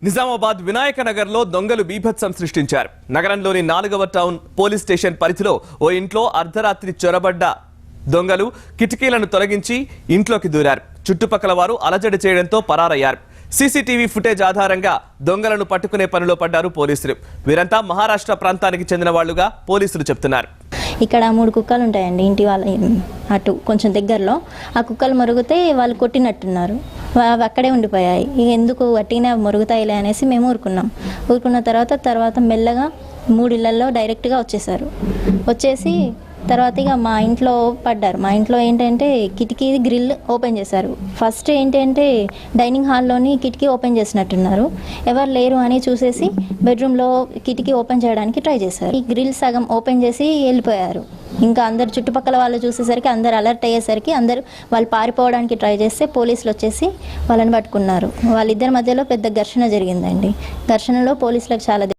నిజామాబాద్ వినాయక నగర్ లో దొంగలు బీభత్సం సృష్టించారు. నగరంలోని 4వ టౌన్ పోలీస్ స్టేషన్ పరిధిలో ఓ ఇంట్లో అర్ధరాత్రి చొరబడ్డ దొంగలు కిటికీలను తొలగించి ఇంట్లోకి దూరారు. చుట్టుపక్కల వారు అలజడి చేయడంతో పరారయ్యారు. సీసీటీవీ ఫుటేజ్ ఆధారంగా దొంగలను పట్టుకునే పనిలో పడ్డారు పోలీసులు. వీరంతా మహారాష్ట్ర ప్రాంతానికి చెందిన వాళ్లుగా పోలీసులు చెప్తున్నారు. ఇక్కడ 3 కుక్కలు ఉంటాయండి ఇంటి వాళ్ళ అటు కొంచెం దగ్గరలో. ఆ కుక్కలు మొరుగుతే వాళ్ళు కొట్టినట్టున్నారు, అక్కడే ఉండిపోయాయి. ఇక ఎందుకు వట్టినా మొరుగుతాయిలే అనేసి మేము ఊరుకున్న తర్వాత మెల్లగా 3 ఇళ్లలో డైరెక్ట్గా వచ్చేసి తర్వాత ఇక మా ఇంట్లో పడ్డారు. మా ఇంట్లో ఏంటంటే కిటికీ గ్రిల్ ఓపెన్ చేశారు. ఫస్ట్ ఏంటంటే డైనింగ్ హాల్లోని కిటికీ ఓపెన్ చేసినట్టున్నారు. ఎవరు లేరు అని చూసేసి బెడ్రూమ్లో కిటికీ ఓపెన్ చేయడానికి ట్రై చేశారు. ఈ గ్రిల్ సగం ఓపెన్ చేసి వెళ్ళిపోయారు. ఇంకా అందరు చుట్టుపక్కల వాళ్ళు చూసేసరికి అందరు అలర్ట్ అయ్యేసరికి వాళ్ళు పారిపోవడానికి ట్రై చేస్తే పోలీసులు వచ్చేసి వాళ్ళని పట్టుకున్నారు. వాళ్ళిద్దరి మధ్యలో పెద్ద ఘర్షణ జరిగిందండి. ఘర్షణలో పోలీసులకు చాలా